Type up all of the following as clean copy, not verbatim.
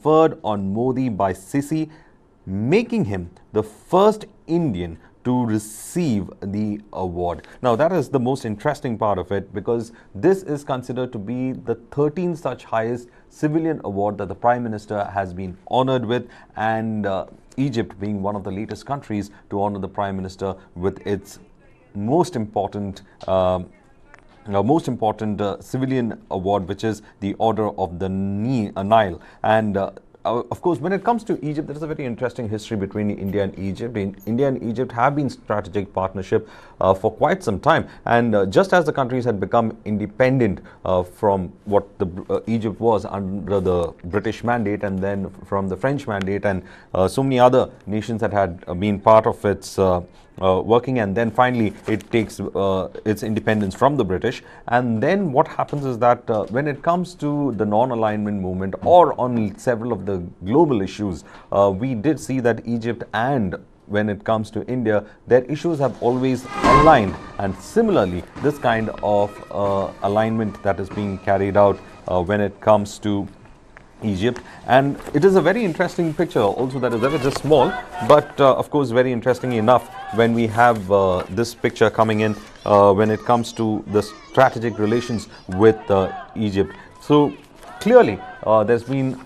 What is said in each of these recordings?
conferred on Modi by Sisi, making him the first Indian to receive the award. Now, that is the most interesting part of it, because this is considered to be the 13th such highest civilian award that the Prime Minister has been honored with, and Egypt being one of the latest countries to honor the Prime Minister with its most important civilian award, which is the Order of the Nile. And of course, when it comes to Egypt, there is a very interesting history between India and Egypt. India and Egypt have been strategic partnership for quite some time. And just as the countries had become independent from what Egypt was under the British mandate, and then from the French mandate, and so many other nations that had been part of its working, and then finally it takes its independence from the British. And then what happens is that when it comes to the non-alignment movement or on several of the global issues, we did see that Egypt, and when it comes to India, their issues have always aligned. And similarly, this kind of alignment that is being carried out when it comes to Egypt. And it is a very interesting picture also that is ever just small, but of course very interesting enough when we have this picture coming in when it comes to the strategic relations with Egypt. So clearly there's been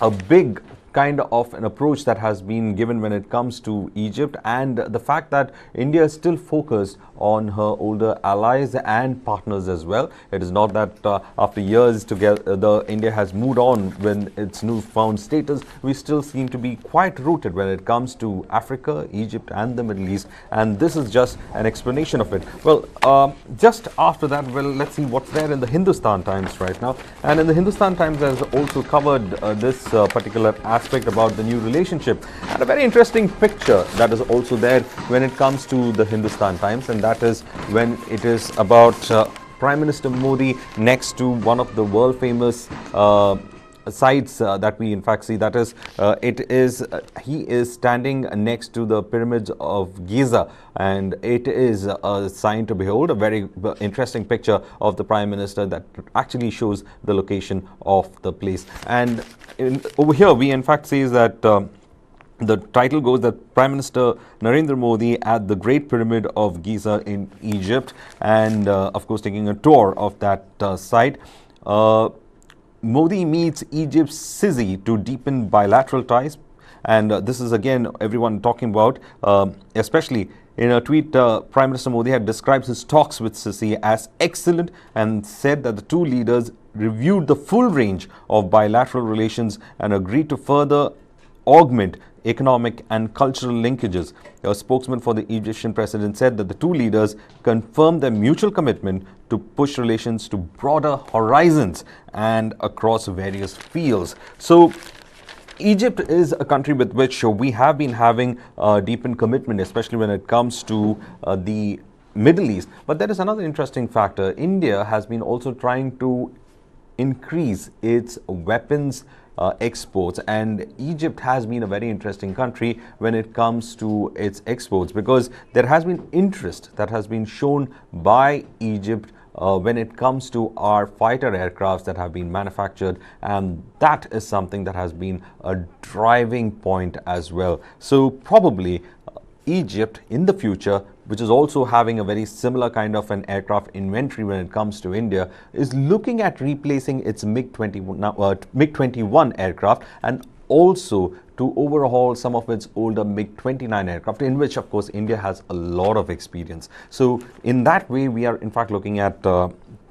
a big kind of an approach that has been given when it comes to Egypt, and the fact that India is still focused on her older allies and partners as well. It is not that after years together, India has moved on when its newfound status. We still seem to be quite rooted when it comes to Africa, Egypt and the Middle East, and this is just an explanation of it. Well, just after that, well, let's see what's there in the Hindustan Times right now. And in the Hindustan Times has also covered this particular aspect about the new relationship, and a very interesting picture that is also there when it comes to the Hindustan Times, and that is when it is about Prime Minister Modi next to one of the world famous sites that we in fact see, that is he is standing next to the pyramids of Giza, and it is a sign to behold. A very interesting picture of the Prime Minister that actually shows the location of the place. And over here we in fact see that the title goes that Prime Minister Narendra Modi at the Great Pyramid of Giza in Egypt, and of course taking a tour of that site. Modi meets Egypt's Sisi to deepen bilateral ties. And this is again everyone talking about, especially in a tweet, Prime Minister Modi had described his talks with Sisi as excellent and said that the two leaders reviewed the full range of bilateral relations and agreed to further augment economic and cultural linkages. A spokesman for the Egyptian president said that the two leaders confirmed their mutual commitment to push relations to broader horizons and across various fields. So Egypt is a country with which we have been having a deepened commitment, especially when it comes to the Middle East. But there is another interesting factor. India has been also trying to increase its weapons exports, and Egypt has been a very interesting country when it comes to its exports, because there has been interest that has been shown by Egypt when it comes to our fighter aircrafts that have been manufactured, and that is something that has been a driving point as well. So probably Egypt in the future, which is also having a very similar kind of an aircraft inventory when it comes to India, is looking at replacing its MiG-21 aircraft, and also to overhaul some of its older MiG-29 aircraft, in which of course India has a lot of experience. So in that way, we are in fact looking at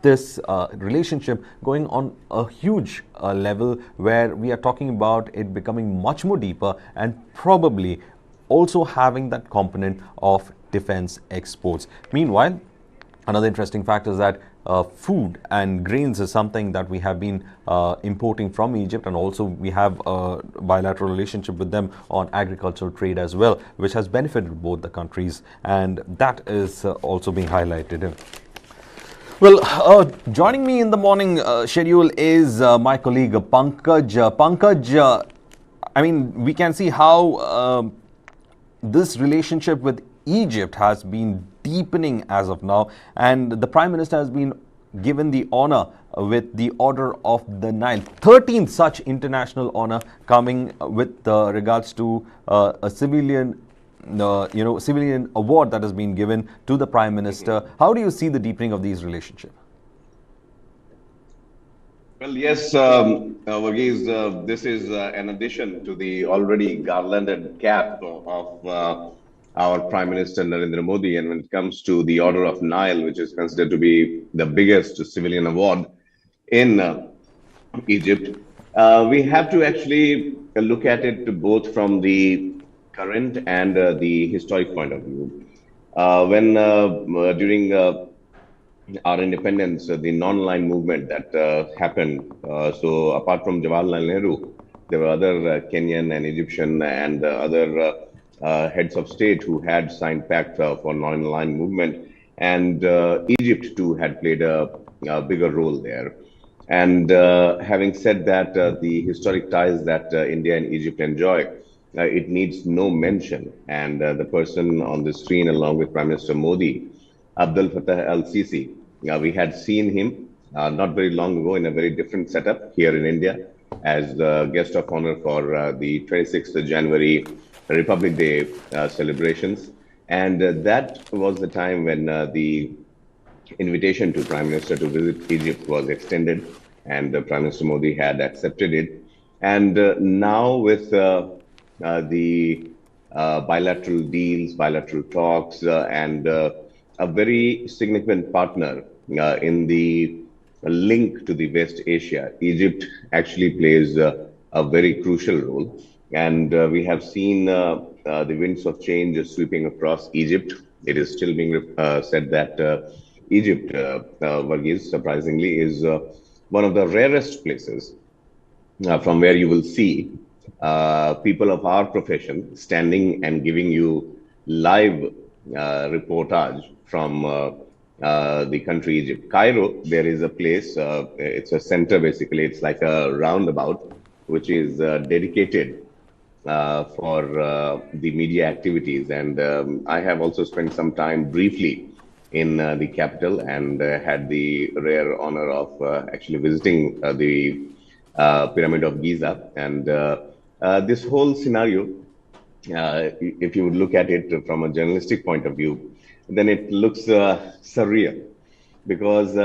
this relationship going on a huge level, where we are talking about it becoming much more deeper, and probably also having that component of defense exports. Meanwhile, another interesting factor is that food and grains is something that we have been importing from Egypt, and also we have a bilateral relationship with them on agricultural trade as well, which has benefited both the countries, and that is also being highlighted. Well, joining me in the morning schedule is my colleague Pankaj. Pankaj, I mean, we can see how this relationship with Egypt has been deepening as of now, and the Prime Minister has been given the honor with the Order of the Nile. 13th such international honor coming with regards to a civilian civilian award that has been given to the Prime Minister. How do you see the deepening of these relationships? Well, yes, Varghese, this is an addition to the already garlanded cap of our Prime Minister Narendra Modi. And when it comes to the Order of Nile, which is considered to be the biggest civilian award in Egypt, we have to actually look at it both from the current and the historic point of view. When during our independence, the non-aligned movement that happened. So apart from Jawaharlal Nehru, there were other Kenyan and Egyptian and other heads of state who had signed pact for non-aligned movement, and Egypt too had played a bigger role there. And having said that, the historic ties that India and Egypt enjoy, it needs no mention. And the person on the screen, along with Prime Minister Modi, Abdel Fattah al-Sisi. We had seen him not very long ago in a very different setup here in India as the guest of honor for the 26th of January Republic Day celebrations. And that was the time when the invitation to Prime Minister to visit Egypt was extended, and Prime Minister Modi had accepted it. And now with the bilateral deals, bilateral talks, and a very significant partner in the link to the West Asia. Egypt actually plays a very crucial role. And we have seen the winds of change sweeping across Egypt. It is still being said that Egypt, Varghese, surprisingly, is one of the rarest places from where you will see people of our profession standing and giving you live reportage from the country Egypt. Cairo, there is a place, it's a center basically, it's like a roundabout, which is dedicated for the media activities. And I have also spent some time briefly in the capital and had the rare honor of actually visiting the Pyramid of Giza. And this whole scenario, if you would look at it from a journalistic point of view, then it looks surreal because,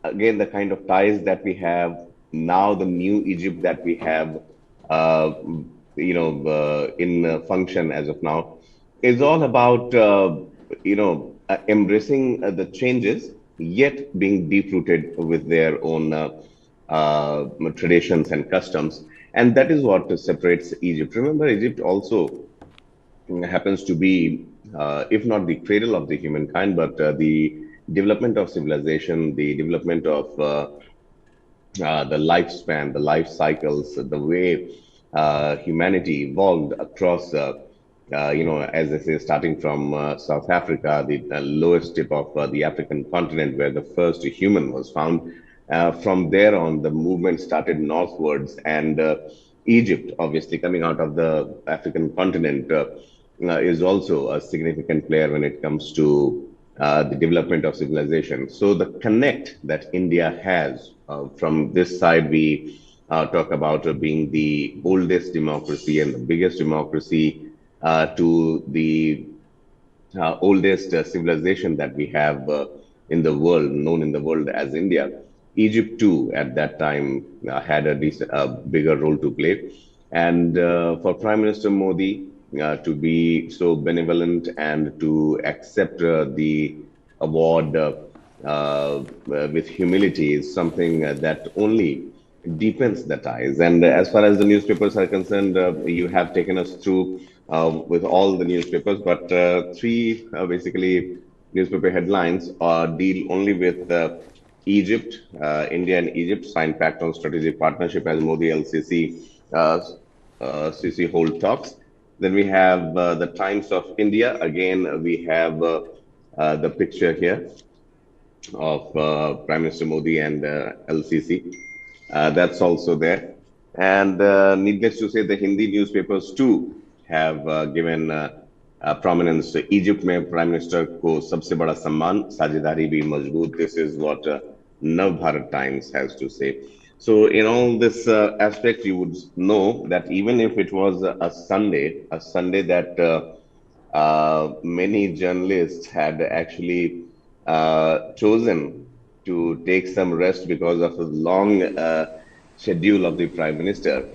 again, the kind of ties that we have now, the new Egypt that we have, in function as of now, is all about, embracing the changes, yet being deep-rooted with their own traditions and customs. And that is what separates Egypt. Remember, Egypt also happens to be, if not the cradle of the humankind, but the development of civilization, the development of the lifespan, the life cycles, the way humanity evolved across, as I say, starting from South Africa, the lowest tip of the African continent where the first human was found. From there on, the movement started northwards, and Egypt, obviously coming out of the African continent, is also a significant player when it comes to the development of civilization. So the connect that India has from this side, we talk about being the oldest democracy and the biggest democracy to the oldest civilization that we have in the world, known in the world as India. Egypt too, at that time, had a bigger role to play. And for Prime Minister Modi to be so benevolent and to accept the award with humility is something that only deepens the ties. And as far as the newspapers are concerned, you have taken us through with all the newspapers, but three basically newspaper headlines deal only with Egypt. India and Egypt signed pact on strategic partnership as Modi LCC CC hold talks. Then we have the Times of India. Again, we have the picture here of Prime Minister Modi and LCC. That's also there. And needless to say, the Hindi newspapers too have given prominence. Egypt में Prime Minister को सबसे बड़ा सम्मान, साझेदारी भी मजबूत. This is what Nav Bharat Times has to say. So in all this aspect, you would know that even if it was a Sunday that many journalists had actually chosen to take some rest because of a long schedule of the Prime Minister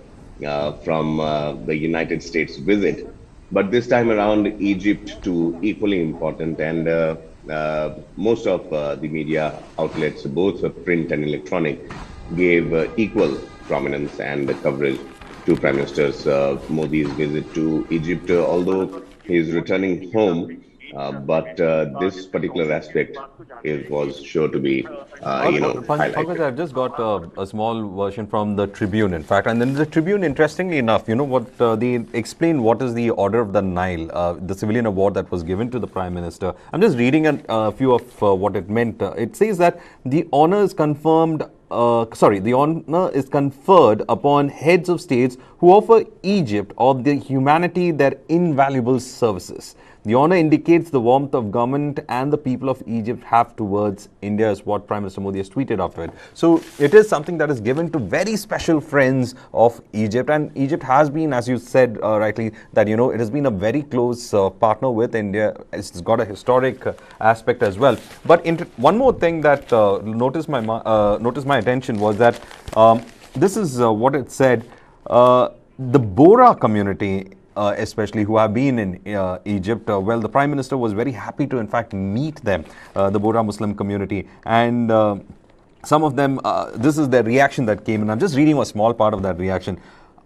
from the United States visit. But this time around, Egypt too equally important, and most of the media outlets, both print and electronic, gave equal prominence and coverage to Prime Minister Modi's visit to Egypt, although he is returning home. But this particular aspect was sure to be, Pankaj, highlighted. I've just got a small version from the Tribune, in fact. And then the Tribune, interestingly enough, you know what, they explain what is the Order of the Nile, the civilian award that was given to the Prime Minister. I'm just reading a few of what it meant. It says that the honor is confirmed. The honor is conferred upon heads of states who offer Egypt or the humanity their invaluable services. The honor indicates the warmth of government and the people of Egypt have towards India, is what Prime Minister Modi has tweeted after it. So it is something that is given to very special friends of Egypt, and Egypt has been, as you said rightly, that it has been a very close partner with India. It's got a historic aspect as well. But one more thing that noticed my attention was that this is what it said. The Bora community, especially who have been in Egypt, the Prime Minister was very happy to in fact meet them, the Bora Muslim community, and some of them, this is their reaction that came in. I'm just reading a small part of that reaction.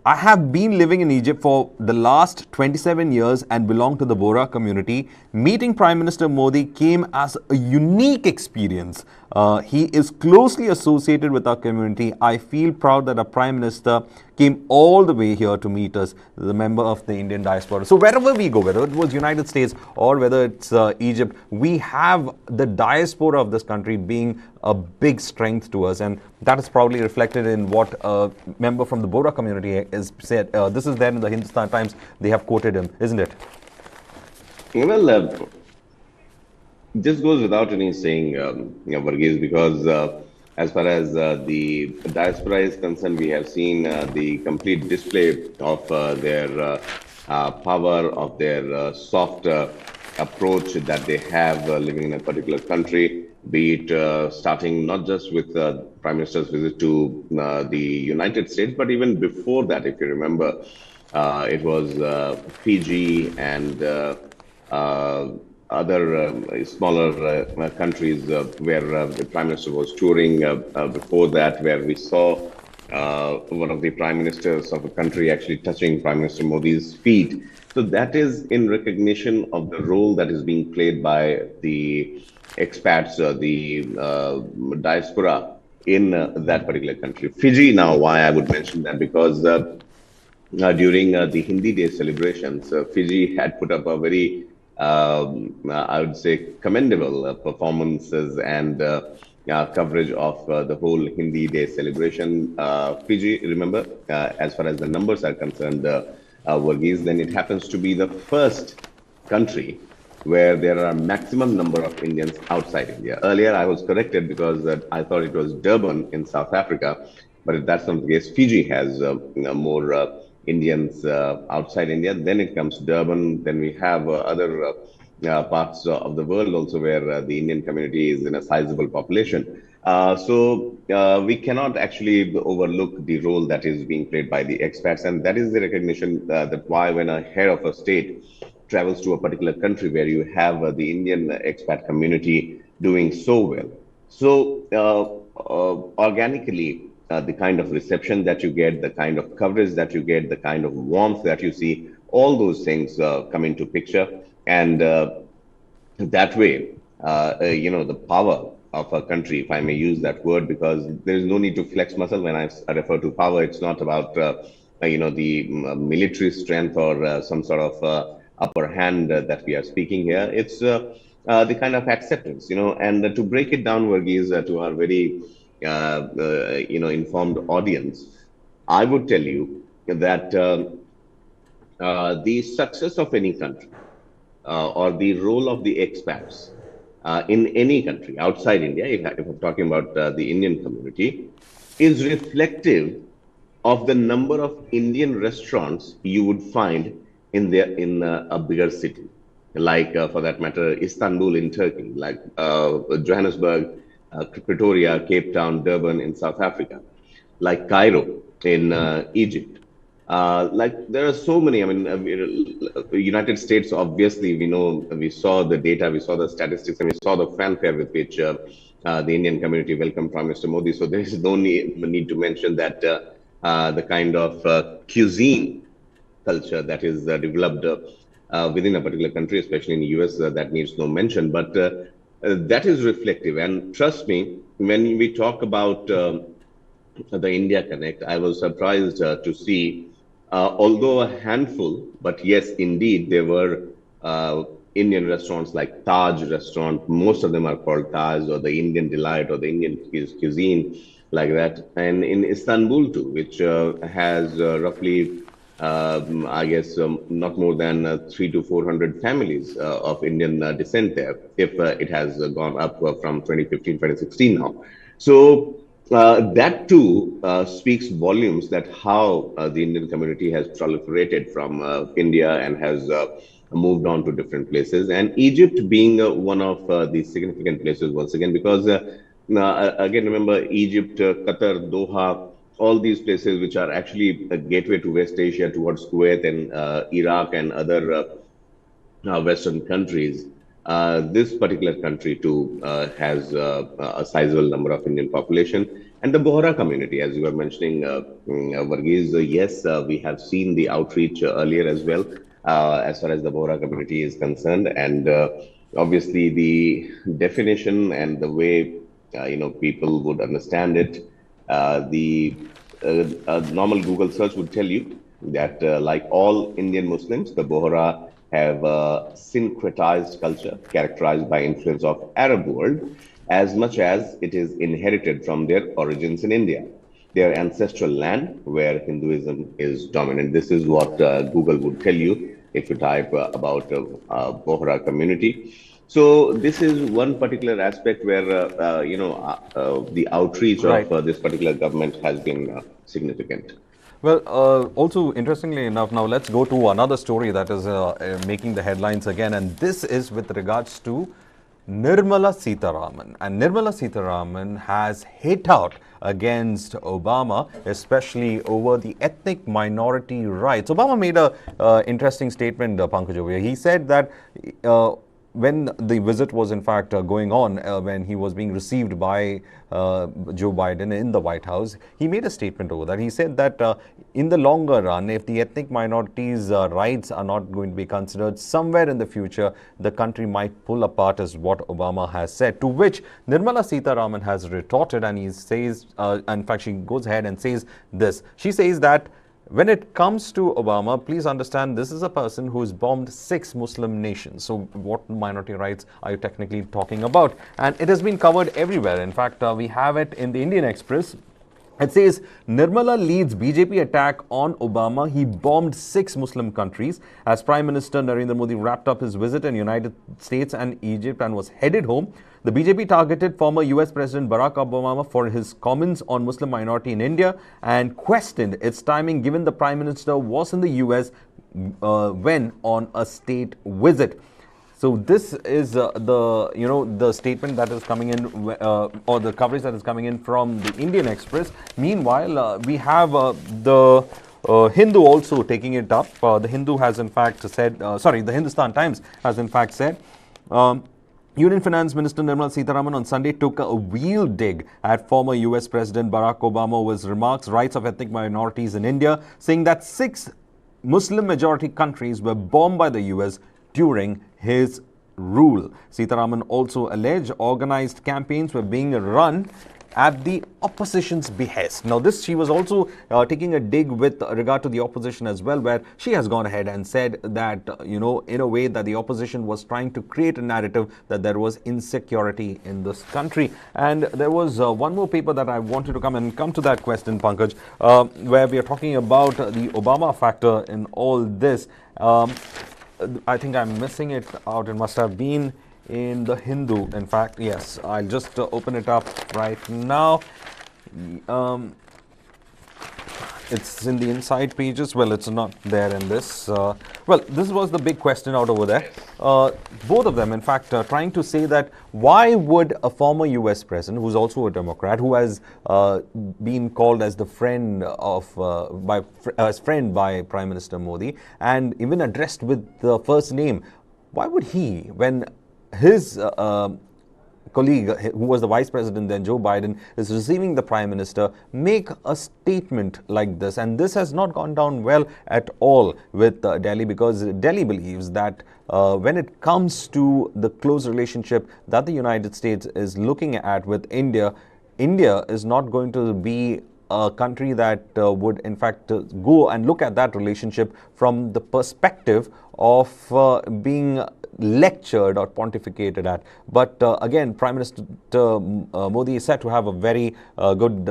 I have been living in Egypt for the last 27 years and belong to the Bora community. Meeting Prime Minister Modi came as a unique experience. He is closely associated with our community. I feel proud that our Prime Minister came all the way here to meet us, the member of the Indian diaspora. So wherever we go, whether it was United States or whether it's Egypt, we have the diaspora of this country being a big strength to us, and that is proudly reflected in what a member from the Bora community is said. This is there in the Hindustan Times. They have quoted him, isn't it? Well, this goes without any saying, Varghese, because as far as the diaspora is concerned, we have seen the complete display of their power, of their soft approach that they have living in a particular country, be it starting not just with the Prime Minister's visit to the United States, but even before that, if you remember, it was Fiji and other smaller countries where the Prime Minister was touring before that, where we saw one of the Prime Ministers of a country actually touching Prime Minister Modi's feet. So that is in recognition of the role that is being played by the expats, the diaspora in that particular country. Fiji, now, why I would mention that, because during the Hindi Day celebrations, Fiji had put up a very, I would say, commendable performances and coverage of the whole Hindi Day celebration. Fiji, remember, as far as the numbers are concerned, Varghese, then it happens to be the first country where there are maximum number of Indians outside India. Earlier, I was corrected because I thought it was Durban in South Africa, but if that's not the case, Fiji has more Indians outside India. Then it comes to Durban. Then we have other parts of the world also where the Indian community is in a sizable population. So we cannot actually overlook the role that is being played by the expats, and that is the recognition that why when a head of a state travels to a particular country where you have the Indian expat community doing so well. So organically, the kind of reception that you get, the kind of coverage that you get, the kind of warmth that you see, all those things come into picture. And that way, the power of a country, if I may use that word, because there is no need to flex muscle when I refer to power. It's not about, the military strength or some sort of upper hand that we are speaking here. It's the kind of acceptance, and to break it down, Varghese, to our very informed audience, I would tell you that the success of any country or the role of the expats in any country outside India, if I'm talking about the Indian community, is reflective of the number of Indian restaurants you would find in a bigger city, like for that matter, Istanbul in Turkey, like Johannesburg, Pretoria, Cape Town, Durban in South Africa, like Cairo in Egypt. Like there are so many. I mean, United States. Obviously, we know we saw the data, we saw the statistics, and we saw the fanfare with which the Indian community welcomed Prime Minister Modi. So there is no need to mention that the kind of cuisine culture that is developed within a particular country, especially in the US, that needs no mention. But that is reflective, and trust me, when we talk about the India Connect, I was surprised to see, although a handful, but yes, indeed, there were Indian restaurants like Taj restaurant. Most of them are called Taj or the Indian Delight or the Indian cuisine, like that. And in Istanbul too, which has roughly, I guess, not more than 300 to 400 families of Indian descent there, if it has gone up from 2015, 2016 now. So that too speaks volumes that how the Indian community has proliferated from India and has moved on to different places. And Egypt being one of the significant places once again, because again, remember Egypt, Qatar, Doha, all these places which are actually a gateway to West Asia towards Kuwait and Iraq and other Western countries. This particular country too has a sizable number of Indian population, and the Bohra community, as you were mentioning, Varghese. Yes, we have seen the outreach earlier as well, as far as the Bohra community is concerned, and obviously the definition and the way people would understand it. The normal Google search would tell you that, like all Indian Muslims, the Bohra have a syncretized culture characterized by influence of Arab world as much as it is inherited from their origins in India, their ancestral land where Hinduism is dominant. This is what Google would tell you if you type about Bohra community. So this is one particular aspect where the outreach Right. of this particular government has been significant. Well, also interestingly enough, now let's go to another story that is making the headlines again, and this is with regards to Nirmala Sitharaman. And Nirmala Sitharaman has hit out against Obama, especially over the ethnic minority rights. Obama made a interesting statement, Pankaj, over here. He said that when the visit was in fact going on, when he was being received by Joe Biden in the White House, he made a statement over that. He said that in the longer run, if the ethnic minorities' rights are not going to be considered, somewhere in the future, the country might pull apart, is what Obama has said. To which Nirmala Sitharaman has retorted, and he says, in fact, she goes ahead and says this. She says that when it comes to Obama, please understand this is a person who's bombed 6 Muslim nations. So what minority rights are you technically talking about? And it has been covered everywhere. In fact, we have it in the Indian Express. It says, Nirmala leads BJP attack on Obama. He bombed 6 Muslim countries. As Prime Minister Narendra Modi wrapped up his visit in United States and Egypt and was headed home, the BJP targeted former US President Barack Obama for his comments on Muslim minority in India and questioned its timing given the Prime Minister was in the US when on a state visit. So this is the statement that is coming in, or the coverage that is coming in from the Indian Express. Meanwhile, we have the Hindu also taking it up. The Hindu has in fact said, the Hindustan Times has in fact said, Union Finance Minister Nirmala Sitharaman on Sunday took a wheel dig at former US President Barack Obama over his remarks, rights of ethnic minorities in India, saying that 6 Muslim majority countries were bombed by the US during his rule. Sitharaman also alleged organized campaigns were being run at the opposition's behest. Now this, she was also taking a dig with regard to the opposition as well, where she has gone ahead and said that, in a way that the opposition was trying to create a narrative that there was insecurity in this country. And there was one more paper that I wanted to come to that question, Pankaj, where we are talking about the Obama factor in all this. I think I'm missing it out. It must have been in the Hindu. In fact, yes. I'll just open it up right now. Um, it's in the inside pages. Well, it's not there in this. Well, this was the big question out over there. Yes. Both of them, in fact, trying to say that why would a former U.S. president, who's also a Democrat, who has been called as the friend of as friend by Prime Minister Modi, and even addressed with the first name, why would he, when his colleague, who was the vice president then, Joe Biden, is receiving the prime minister, make a statement like this? And this has not gone down well at all with Delhi, because Delhi believes that when it comes to the close relationship that the United States is looking at with India, India is not going to be a country that would in fact go and look at that relationship from the perspective of being lectured or pontificated at. But again, Prime Minister Modi is said to have a very good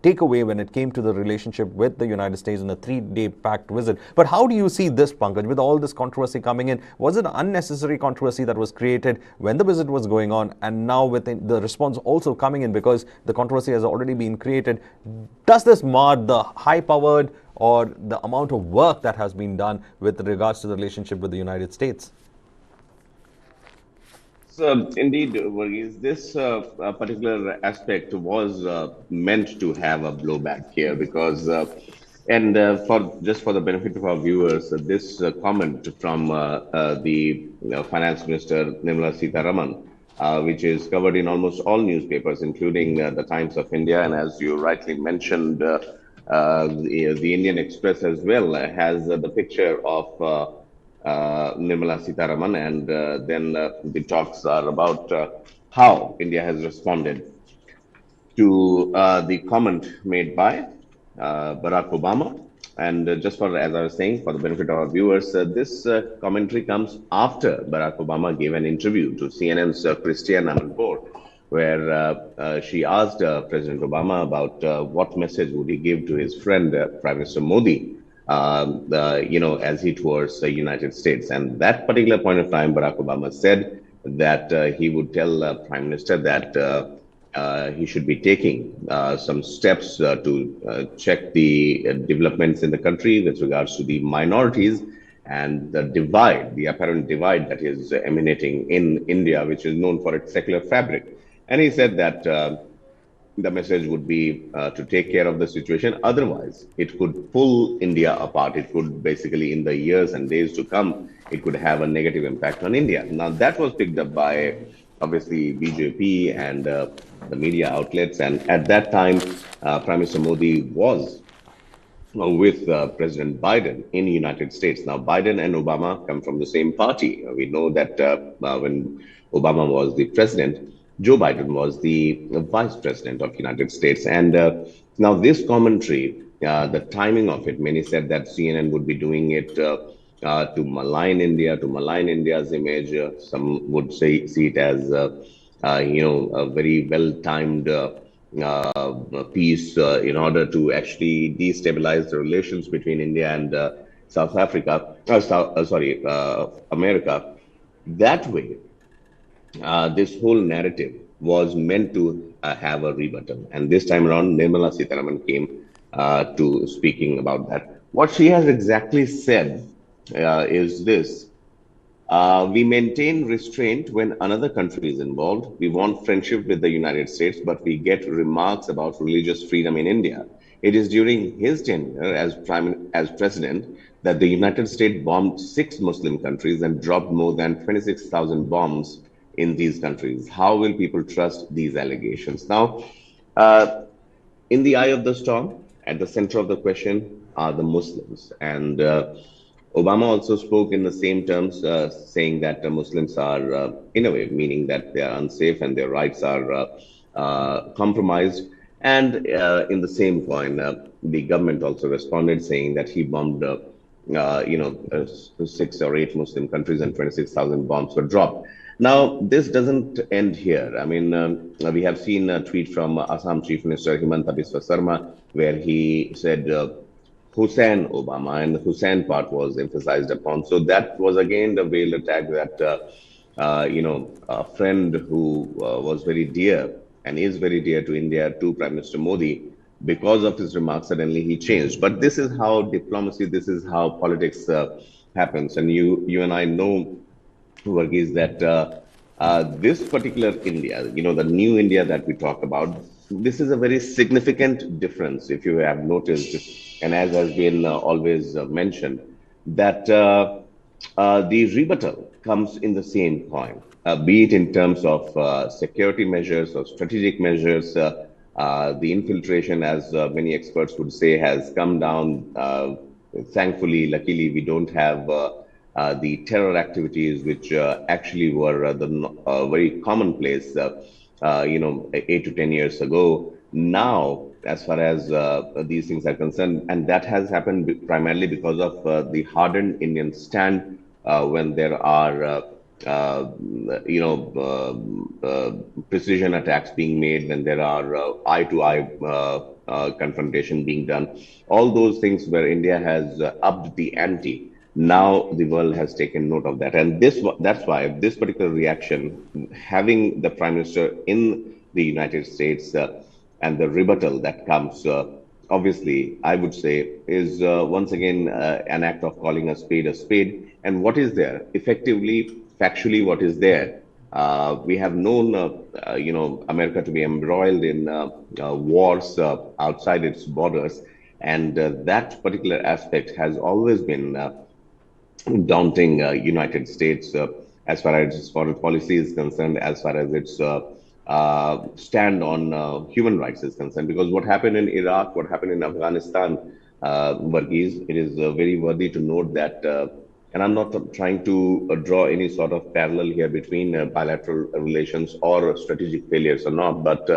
takeaway when it came to the relationship with the United States in a 3-day packed visit. But how do you see this, Pankaj, with all this controversy coming in? Was it unnecessary controversy that was created when the visit was going on, and now with the response also coming in because the controversy has already been created? Does this mar the high-powered or the amount of work that has been done with regards to the relationship with the United States? So, indeed, Varghese, this particular aspect was meant to have a blowback here because, and for just for the benefit of our viewers, this comment from the Finance Minister Nirmala Sitharaman, which is covered in almost all newspapers, including the Times of India, and as you rightly mentioned, the Indian Express as well has the picture of Nirmala Sitharaman, and then the talks are about how India has responded to the comment made by Barack Obama. And just for, as I was saying, for the benefit of our viewers, this commentary comes after Barack Obama gave an interview to CNN's Christiane Amanpour, where she asked President Obama about what message would he give to his friend, Prime Minister Modi, as he tours the United States. And that particular point of time, Barack Obama said that he would tell Prime Minister that he should be taking some steps to check the developments in the country with regards to the minorities and the divide, the apparent divide that is emanating in India, which is known for its secular fabric. And he said that the message would be to take care of the situation. Otherwise, it could pull India apart. It could basically, in the years and days to come, it could have a negative impact on India. Now, that was picked up by, obviously, BJP and the media outlets. And at that time, Prime Minister Modi was with President Biden in the United States. Now, Biden and Obama come from the same party. We know that when Obama was the president, Joe Biden was the vice president of the United States. And now this commentary, the timing of it, many said that CNN would be doing it to malign India, to malign India's image. Some would see it as, a very well-timed piece in order to actually destabilize the relations between India and South Africa, America. That way, this whole narrative was meant to have a rebuttal. And this time around, Nirmala Sitharaman came to speaking about that. What she has exactly said is this. We maintain restraint when another country is involved. We want friendship with the United States, but we get remarks about religious freedom in India. It is during his tenure as president that the United States bombed 6 Muslim countries and dropped more than 26,000 bombs in these countries. How will people trust these allegations? Now, in the eye of the storm, at the center of the question are the Muslims. And Obama also spoke in the same terms, saying that Muslims are, in a way, meaning that they are unsafe and their rights are compromised. And in the same coin, the government also responded, saying that he bombed, 6 or 8 Muslim countries and 26,000 bombs were dropped. Now, this doesn't end here. I mean, we have seen a tweet from Assam Chief Minister Himanta Biswa Sarma, where he said, Hussein Obama, and the Hussein part was emphasized upon. So that was again the veiled attack that a friend who was very dear and is very dear to India, to Prime Minister Modi, because of his remarks, suddenly he changed. But this is how diplomacy, this is how politics happens, and you and I know, Varghese, that this particular India, the new India that we talk about, this is a very significant difference, if you have noticed, and as has been always mentioned, that the rebuttal comes in the same coin, be it in terms of security measures or strategic measures. The infiltration, as many experts would say, has come down. Thankfully, luckily, we don't have the terror activities, which actually were very commonplace, 8 to 10 years ago. Now, as far as these things are concerned, and that has happened primarily because of the hardened Indian stand when there are, precision attacks being made, when there are eye-to-eye confrontation being done. All those things where India has upped the ante. Now the world has taken note of that, and that's why this particular reaction, having the Prime Minister in the United States, and the rebuttal that comes, obviously, I would say, is once again an act of calling a spade a spade. And what is there? Effectively, factually, what is there? We have known, America to be embroiled in wars outside its borders, and that particular aspect has always been daunting United States, as far as its foreign policy is concerned, as far as its stand on human rights is concerned. Because what happened in Iraq, what happened in Afghanistan, Varghese, it is very worthy to note that, and I'm not trying to draw any sort of parallel here between bilateral relations or strategic failures or not, but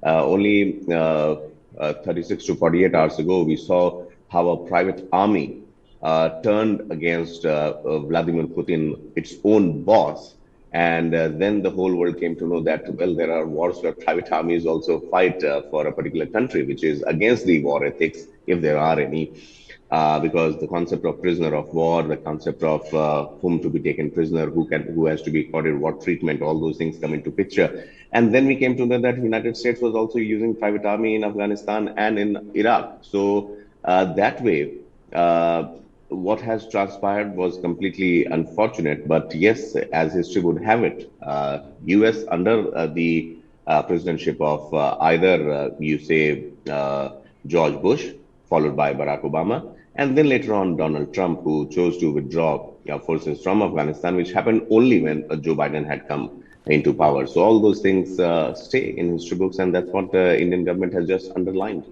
only 36 to 48 hours ago, we saw how a private army turned against Vladimir Putin, its own boss. And then the whole world came to know that, well, there are wars where private armies also fight for a particular country, which is against the war ethics, if there are any. Because the concept of prisoner of war, the concept of whom to be taken prisoner, who has to be accorded what treatment, all those things come into picture. And then we came to know that the United States was also using private army in Afghanistan and in Iraq. So that way, what has transpired was completely unfortunate. But yes, as history would have it, US under the presidentship of either you say George Bush, followed by Barack Obama, and then later on Donald Trump, who chose to withdraw forces from Afghanistan, which happened only when Joe Biden had come into power. So all those things stay in history books, and that's what the Indian government has just underlined.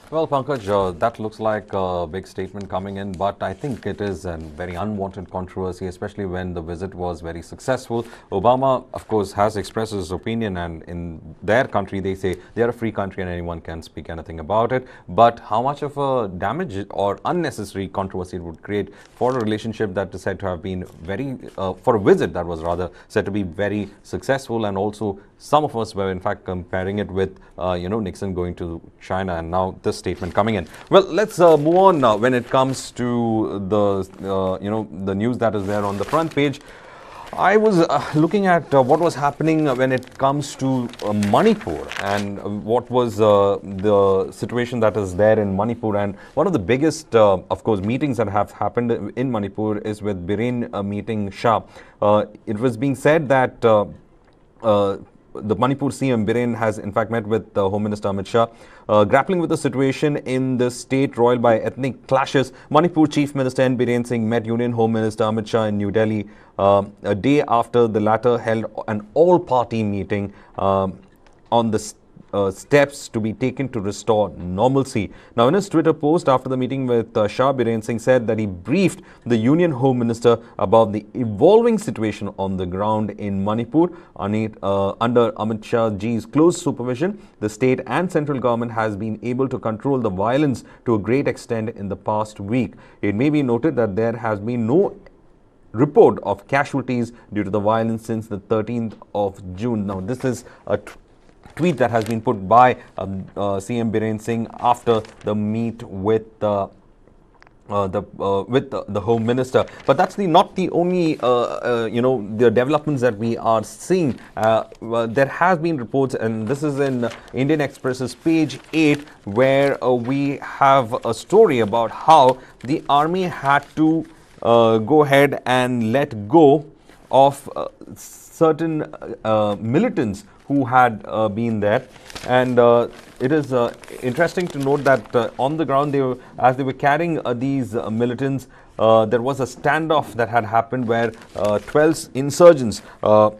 Well, Pankaj, that looks like a big statement coming in, but I think it is a very unwanted controversy, especially when the visit was very successful. Obama, of course, has expressed his opinion, and in their country, they say they are a free country and anyone can speak anything about it. But how much of a damage or unnecessary controversy it would create for a relationship that is said to have been very, for a visit that was rather said to be very successful, and also some of us were in fact comparing it with, Nixon going to China, and now this statement coming in. Well, let's move on now when it comes to the, the news that is there on the front page. I was looking at what was happening when it comes to Manipur, and what was the situation that is there in Manipur. And one of the biggest, of course, meetings that have happened in Manipur is with Biren meeting Shah. It was being said that the Manipur CM Biren has in fact met with Home Minister Amit Shah, grappling with the situation in the state roiled by ethnic clashes. Manipur Chief Minister N. Biren Singh met Union Home Minister Amit Shah in New Delhi a day after the latter held an all-party meeting on the steps to be taken to restore normalcy. Now, in his Twitter post after the meeting with Shah, Biren Singh said that he briefed the Union Home Minister about the evolving situation on the ground in Manipur. Under Amit Shah ji's close supervision, the state and central government has been able to control the violence to a great extent in the past week. It may be noted that there has been no report of casualties due to the violence since the 13th of June. Now, this is a tweet that has been put by CM Biren Singh after the meet with the Home Minister. But that's not the only the developments that we are seeing. Well, there has been reports, and this is in Indian Express's page 8, where we have a story about how the army had to go ahead and let go of certain militants who had been there. And it is interesting to note that on the ground, as they were carrying these militants, there was a standoff that had happened where 12 insurgents,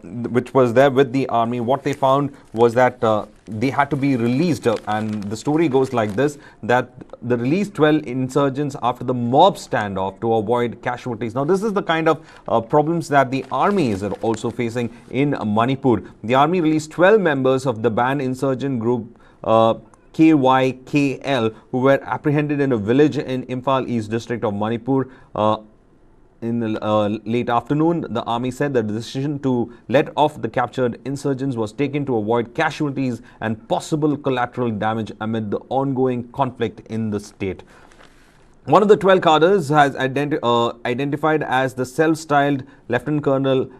which was there with the army, what they found was that they had to be released. And the story goes like this, that the released 12 insurgents after the mob standoff to avoid casualties. Now, this is the kind of problems that the army is also facing in Manipur. The army released 12 members of the banned insurgent group KYKL, who were apprehended in a village in Imphal East district of Manipur. In the late afternoon, the army said that the decision to let off the captured insurgents was taken to avoid casualties and possible collateral damage amid the ongoing conflict in the state. One of the 12 cadres has identified as the self-styled Lieutenant Colonel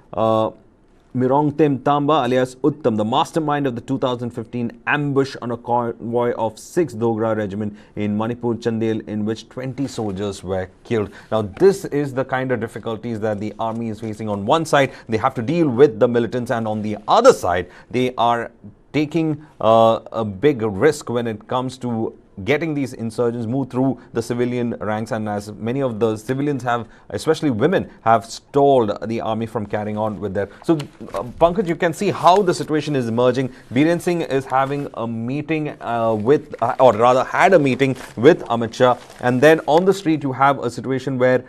Mirongtem Tamba alias Uttam, the mastermind of the 2015 ambush on a convoy of 6th Dogra Regiment in Manipur, Chandel, in which 20 soldiers were killed. Now, this is the kind of difficulties that the army is facing. On one side, they have to deal with the militants, and on the other side, they are taking a big risk when it comes to getting these insurgents move through the civilian ranks. And as many of the civilians have, especially women, have stalled the army from carrying on with their... So, Pankaj, you can see how the situation is emerging. Biren Singh is having a meeting or rather had a meeting with Amit Shah. And then on the street, you have a situation where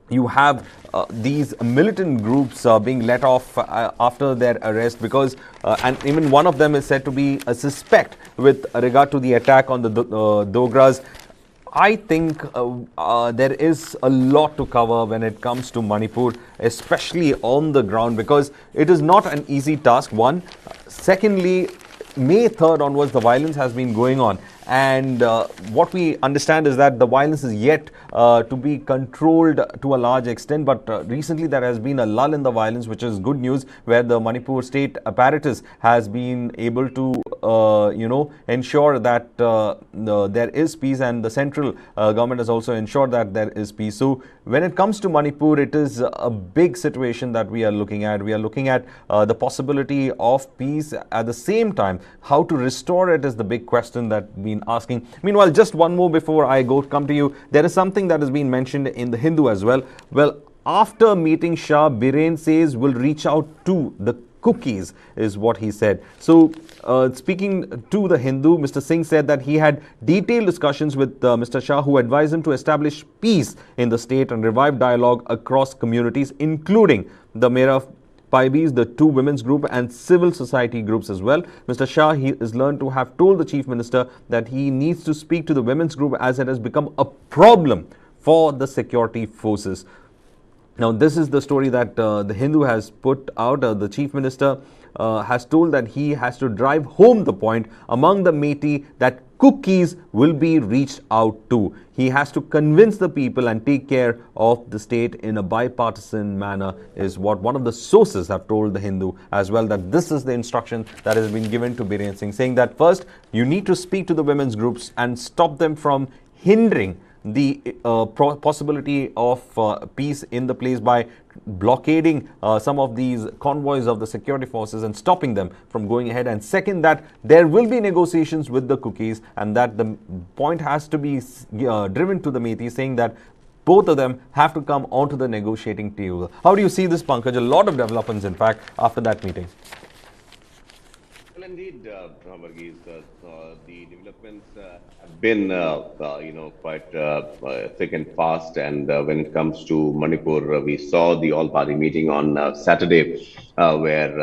you have these militant groups being let off after their arrest, because and even one of them is said to be a suspect with regard to the attack on the Dogras. I think there is a lot to cover when it comes to Manipur, especially on the ground, because it is not an easy task, one. Secondly, May 3rd onwards, the violence has been going on. And what we understand is that the violence is yet to be controlled to a large extent. But recently there has been a lull in the violence, which is good news, where the Manipur state apparatus has been able to, ensure that there is peace, and the central government has also ensured that there is peace. So when it comes to Manipur, it is a big situation that we are looking at. We are looking at the possibility of peace. At the same time, how to restore it is the big question that we asking. Meanwhile, just one more before I come to you. There is something that has been mentioned in the Hindu as well. Well, after meeting Shah, Biren says will reach out to the cookies, is what he said. So, speaking to the Hindu, Mr. Singh said that he had detailed discussions with Mr. Shah, who advised him to establish peace in the state and revive dialogue across communities, including the Mera Paibis, the two women's group, and civil society groups as well. Mr. Shah is learned to have told the Chief Minister that he needs to speak to the women's group, as it has become a problem for the security forces. Now, this is the story that the Hindu has put out. The Chief Minister has told that he has to drive home the point among the Metis that cookies will be reached out to. He has to convince the people and take care of the state in a bipartisan manner, is what one of the sources have told the Hindu as well, that this is the instruction that has been given to Biren Singh, saying that first, you need to speak to the women's groups and stop them from hindering the possibility of peace in the place by blockading some of these convoys of the security forces and stopping them from going ahead. And second, that there will be negotiations with the cookies, and that the point has to be driven to the Metis, saying that both of them have to come onto the negotiating table. How do you see this, Pankaj? A lot of developments, in fact, after that meeting. Well, indeed, Varghese, the developments have been, quite thick and fast. And when it comes to Manipur, we saw the all-party meeting on Saturday, where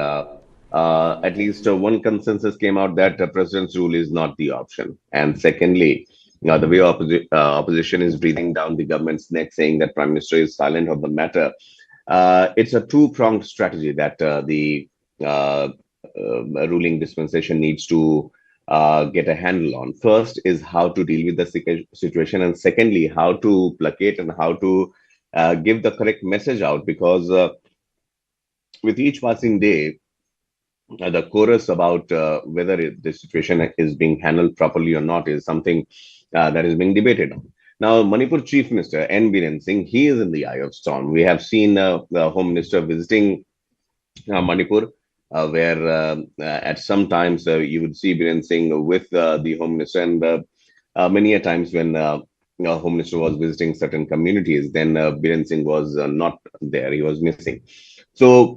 at least one consensus came out that president's rule is not the option. And secondly, the way opposition is breathing down the government's neck, saying that Prime Minister is silent on the matter. It's a two-pronged strategy that the ruling dispensation needs to get a handle on. First is how to deal with the situation, and secondly, how to placate and how to give the correct message out. Because with each passing day, the chorus about whether the situation is being handled properly or not is something that is being debated on. Now, Manipur Chief Minister N. Biren Singh, he is in the eye of storm. We have seen the Home Minister visiting Manipur, where at some times you would see Biren Singh with the Home Minister, and many a times when Home Minister was visiting certain communities, then Biren Singh was not there; he was missing. So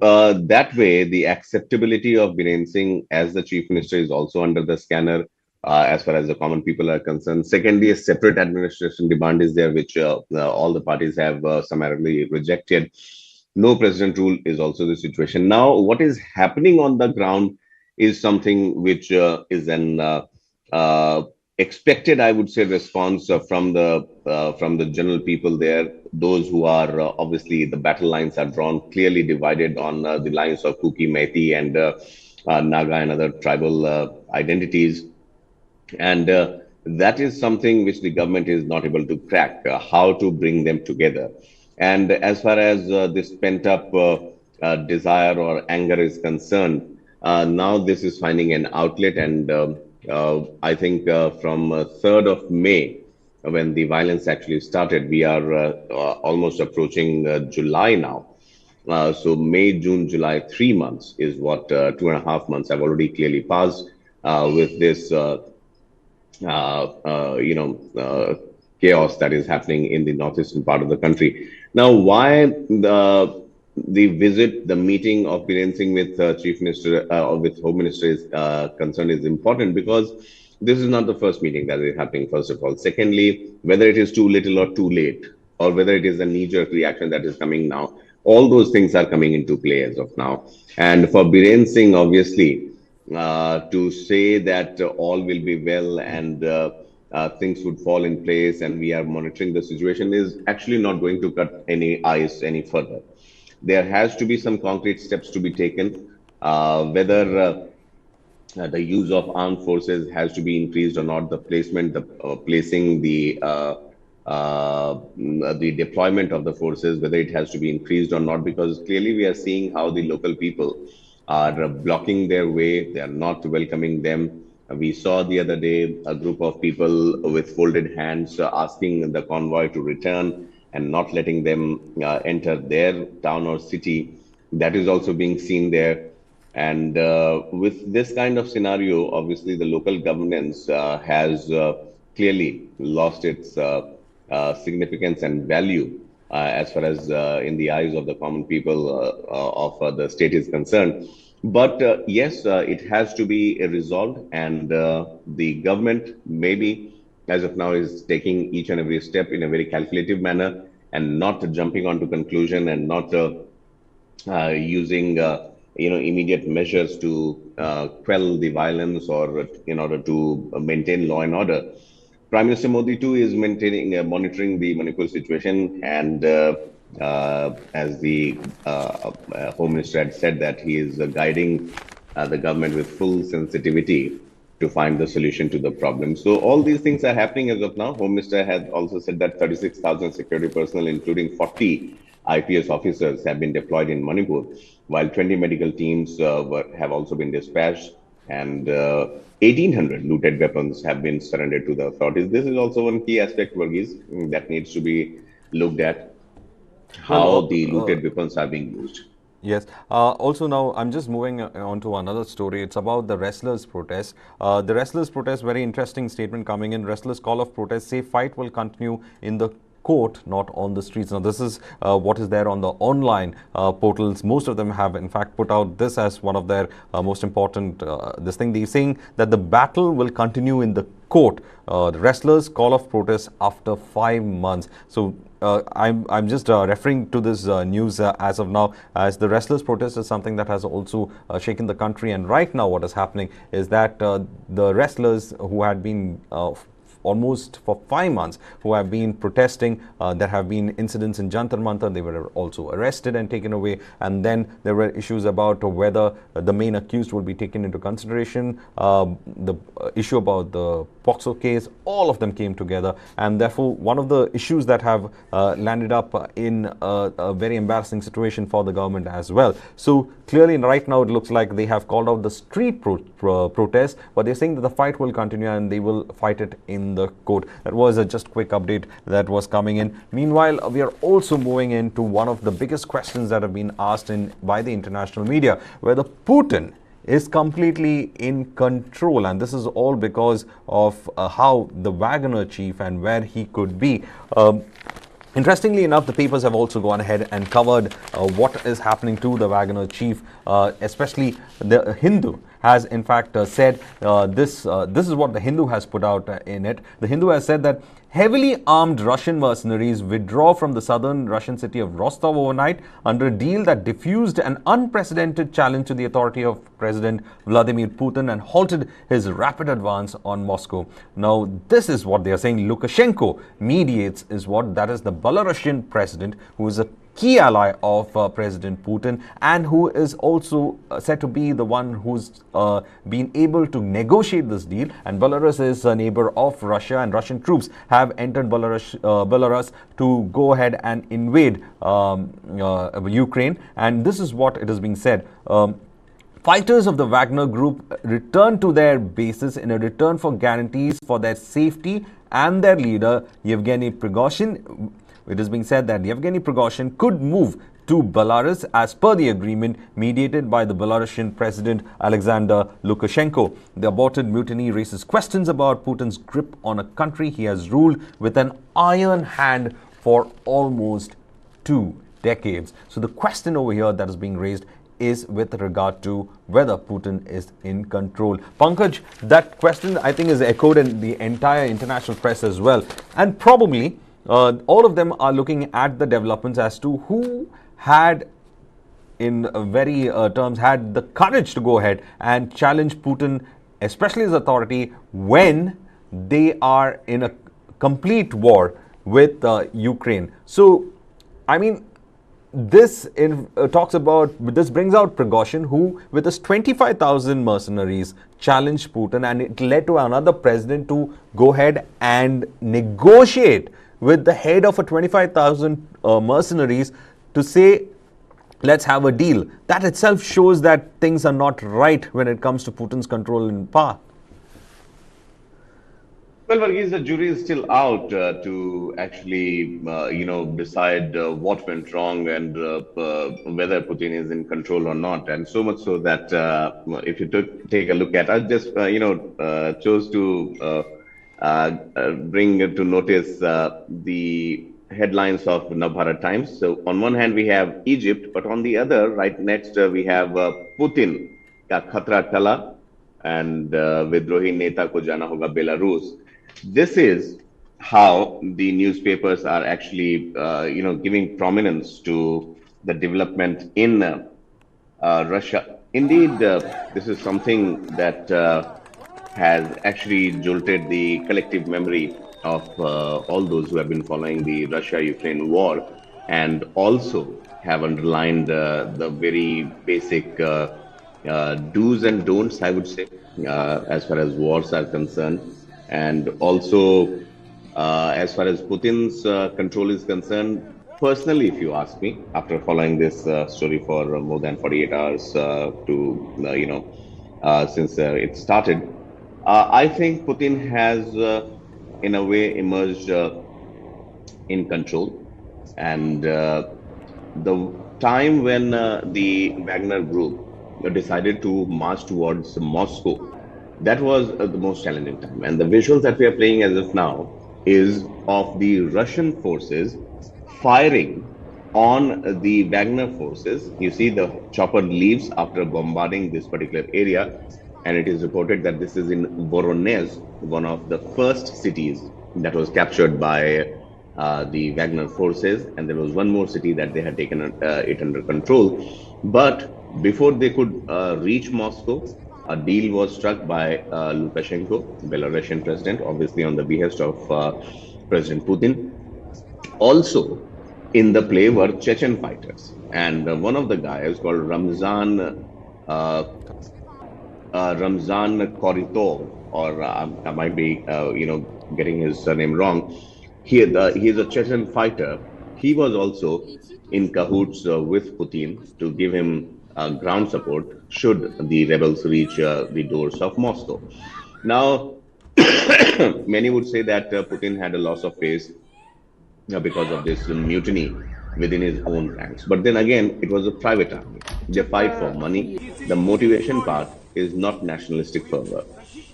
that way, the acceptability of Biren Singh as the Chief Minister is also under the scanner. As far as the common people are concerned. Secondly, a separate administration demand is there, which all the parties have summarily rejected. No president rule is also the situation. Now, what is happening on the ground is something which is an expected, I would say, response from the general people there. Those who are obviously the battle lines are drawn clearly divided on the lines of Kuki, Methi, and Naga and other tribal identities, and that is something which the government is not able to crack, how to bring them together. And as far as this pent up desire or anger is concerned, now this is finding an outlet. And I think from 3rd of May, when the violence actually started, we are almost approaching July now. So May, June, July, 3 months is what 2.5 months have already clearly passed with this chaos that is happening in the northeastern part of the country. Now, why the visit, the meeting of Biren Singh with Chief Minister or with Home Minister is concerned is important, because this is not the first meeting that is happening, first of all. Secondly, whether it is too little or too late, or whether it is a knee-jerk reaction that is coming now, all those things are coming into play as of now. And for Biren Singh, obviously, to say that all will be well and things would fall in place and we are monitoring the situation is actually not going to cut any ice any further. There has to be some concrete steps to be taken, whether the use of armed forces has to be increased or not, the placement, the placing the deployment of the forces, whether it has to be increased or not, because clearly we are seeing how the local people are blocking their way. They are not welcoming them. We saw the other day a group of people with folded hands asking the convoy to return and not letting them enter their town or city. That is also being seen there. And with this kind of scenario, obviously the local governance has clearly lost its significance and value as far as in the eyes of the common people of the state is concerned. But yes, it has to be resolved, and the government maybe as of now is taking each and every step in a very calculative manner and not jumping onto conclusion and not using immediate measures to quell the violence or in order to maintain law and order. Prime Minister Modi too is maintaining monitoring the Manipur situation, and as the Home Minister had said, that he is guiding the government with full sensitivity to find the solution to the problem. So all these things are happening as of now. Home Minister had also said that 36,000 security personnel, including 40 IPS officers, have been deployed in Manipur, while 20 medical teams have also been dispatched, and 1,800 looted weapons have been surrendered to the authorities. This is also one key aspect, Varghese, that needs to be looked at, how Well, the looted weapons are being used. yes. Also, now I'm just moving on to another story. It's about the wrestlers' protest. The wrestlers' protest, very interesting statement coming in. Wrestlers' call of protest say fight will continue in the court, not on the streets. Now, this is what is there on the online portals. Most of them have, in fact, put out this as one of their most important this thing. They're saying that the battle will continue in the court. The wrestlers' call of protest after 5 months. So, I'm just referring to this news as of now, as the wrestlers' protest is something that has also shaken the country. And right now, what is happening is that the wrestlers who had been almost for 5 months, who have been protesting. There have been incidents in Jantar Mantar. They were also arrested and taken away. And then there were issues about whether the main accused will be taken into consideration. The issue about the POXO case, all of them came together. And therefore, one of the issues that have landed up in a very embarrassing situation for the government as well. So clearly, right now, it looks like they have called out the street protest, but they're saying that the fight will continue and they will fight it in the court. That was a just quick update that was coming in. Meanwhile, we are also moving into one of the biggest questions that have been asked by the international media, whether Putin is completely in control, and this is all because of how the Wagner chief and where he could be. Interestingly enough, the papers have also gone ahead and covered what is happening to the Wagner chief, especially the Hindu has in fact said this is what the Hindu has put out in it. The Hindu has said that heavily armed Russian mercenaries withdraw from the southern Russian city of Rostov overnight under a deal that diffused an unprecedented challenge to the authority of President Vladimir Putin and halted his rapid advance on Moscow. Now, this is what they are saying. Lukashenko mediates is what that is the Belarusian president, who is a key ally of President Putin and who is also said to be the one who's been able to negotiate this deal. And Belarus is a neighbor of Russia, and Russian troops have entered Belarus to go ahead and invade Ukraine. And this is what it is being said. Fighters of the Wagner Group return to their bases in a return for guarantees for their safety and their leader, Yevgeny Prigozhin. It is being said that Yevgeny Prigozhin could move to Belarus as per the agreement mediated by the Belarusian President Alexander Lukashenko. The aborted mutiny raises questions about Putin's grip on a country he has ruled with an iron hand for almost 2 decades. So the question over here that is being raised is with regard to whether Putin is in control. Pankaj, that question I think is echoed in the entire international press as well. And probably all of them are looking at the developments as to who had, in very terms, had the courage to go ahead and challenge Putin, especially his authority, when they are in a complete war with Ukraine. So, I mean, this talks about, this brings out Prigozhin, who with his 25,000 mercenaries challenged Putin, and it led to another president to go ahead and negotiate with the head of a 25,000 mercenaries to say, let's have a deal. That itself shows that things are not right when it comes to Putin's control and power. Well, Varghese, the jury is still out to actually, decide what went wrong and whether Putin is in control or not. And so much so that if you take a look at, I just, chose to bring to notice the headlines of Navbharat Times. So on one hand, we have Egypt, but on the other, right next, we have Putin, ka khatra tala, and Vidrohi Neta ko jana hoga Belarus. This is how the newspapers are actually, giving prominence to the development in Russia. Indeed, this is something that has actually jolted the collective memory of all those who have been following the Russia-Ukraine war, and also have underlined the very basic do's and don'ts, I would say, as far as wars are concerned. And also, as far as Putin's control is concerned, personally, if you ask me, after following this story for more than 48 hours since it started, I think Putin has, in a way, emerged in control. And the time when the Wagner Group decided to march towards Moscow, that was the most challenging time. And the visuals that we are playing as of now is of the Russian forces firing on the Wagner forces. You see the chopper leaves after bombarding this particular area. And it is reported that this is in Voronezh, one of the first cities that was captured by the Wagner forces. And there was one more city that they had taken it under control. But before they could reach Moscow, a deal was struck by Lukashenko, Belarusian president, obviously on the behest of President Putin. Also, in the play were Chechen fighters, and one of the guys called uh, Ramzan Koritov, or I might be, getting his surname wrong. He is a Chechen fighter. He was also in cahoots with Putin to give him ground support should the rebels reach the doors of Moscow. Now, many would say that Putin had a loss of face because of this mutiny within his own ranks. But then again, it was a private army. They fight for money. The motivation part is not nationalistic fervor.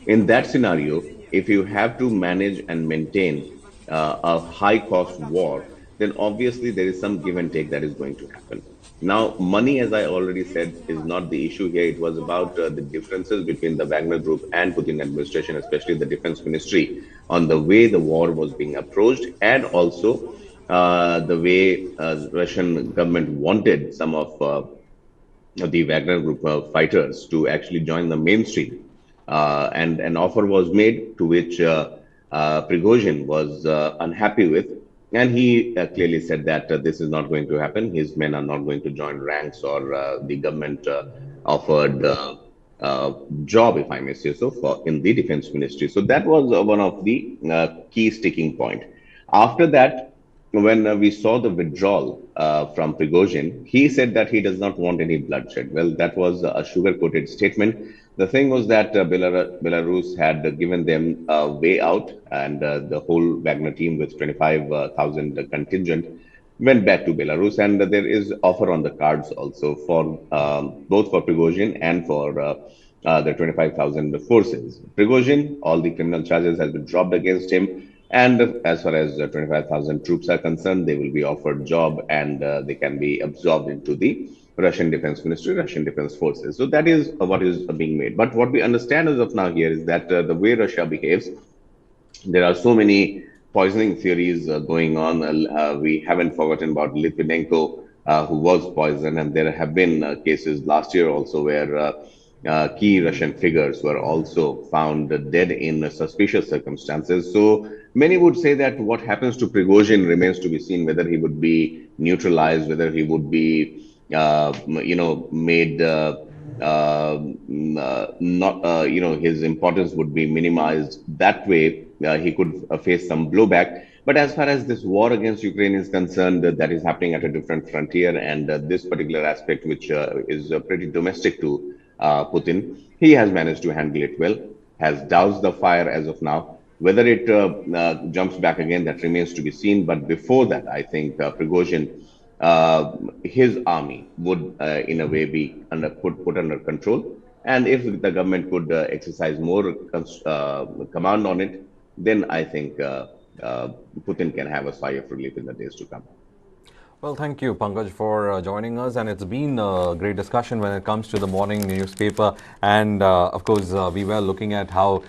In that scenario, if you have to manage and maintain a high cost war, then obviously there is some give and take that is going to happen. Now, money, as I already said, is not the issue here. It was about the differences between the Wagner Group and Putin administration, especially the defense ministry, on the way the war was being approached, and also the way Russian government wanted some of the Wagner Group fighters to actually join the mainstream. And an offer was made to which Prigozhin was unhappy with. And he clearly said that this is not going to happen. His men are not going to join ranks, or the government offered job, if I may say so, for in the defense ministry. So that was one of the key sticking point. After that, when we saw the withdrawal from Prigozhin, he said that he does not want any bloodshed. Well, that was a sugar-coated statement. The thing was that Belarus had given them a way out, and the whole Wagner team with 25,000 contingent went back to Belarus, and there is offer on the cards also for both for Prigozhin and for the 25,000 forces. Prigozhin, all the criminal charges has been dropped against him. And as far as 25,000 troops are concerned, they will be offered job, and they can be absorbed into the Russian Defense Ministry, Russian Defense Forces. So that is what is being made. But what we understand as of now here is that the way Russia behaves, there are so many poisoning theories going on. We haven't forgotten about Litvinenko, who was poisoned, and there have been cases last year also where key Russian figures were also found dead in suspicious circumstances. So many would say that what happens to Prigozhin remains to be seen, whether he would be neutralized, whether he would be, made not, his importance would be minimized. That way, he could face some blowback. But as far as this war against Ukraine is concerned, that is happening at a different frontier, and this particular aspect, which is pretty domestic to Putin, he has managed to handle it well, has doused the fire as of now. Whether it jumps back again, that remains to be seen. But before that, I think Prigozhin, his army would, in a way, be put under control. And if the government could exercise more command on it, then I think Putin can have a sigh of relief in the days to come. Well, thank you, Pankaj, for joining us. And it's been a great discussion when it comes to the morning newspaper. And of course, we were looking at how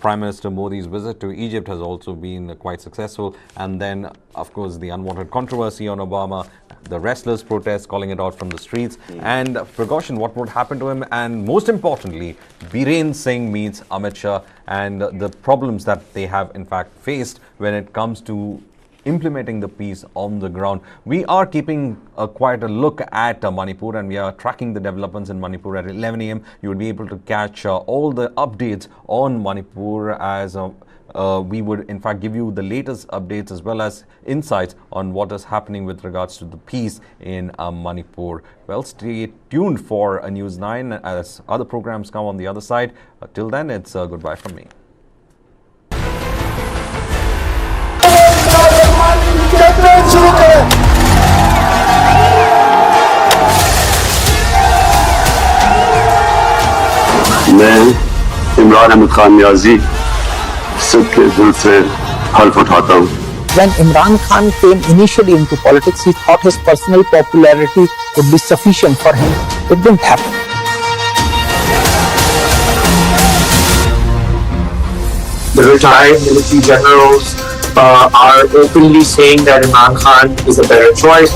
Prime Minister Modi's visit to Egypt has also been quite successful. And then, of course, the unwanted controversy on Obama, the restless protests calling it out from the streets, and Prigozhin, what would happen to him, and most importantly, Biren Singh meets Amit Shah, and the problems that they have in fact faced when it comes to implementing the peace on the ground. We are keeping quite a look at Manipur, and we are tracking the developments in Manipur at 11 a.m. You will be able to catch all the updates on Manipur, as we would in fact give you the latest updates as well as insights on what is happening with regards to the peace in Manipur. Well, stay tuned for News 9 as other programs come on the other side. Till then, it's goodbye from me. मैं इमरान अहमद खान न्याजी सबके दिल से हल्फ उठाता हूँ. When Imran Khan came initially into politics, he thought his personal popularity would be sufficient for him. It didn't happen. The retired military generals are openly saying that Imran Khan is a better choice.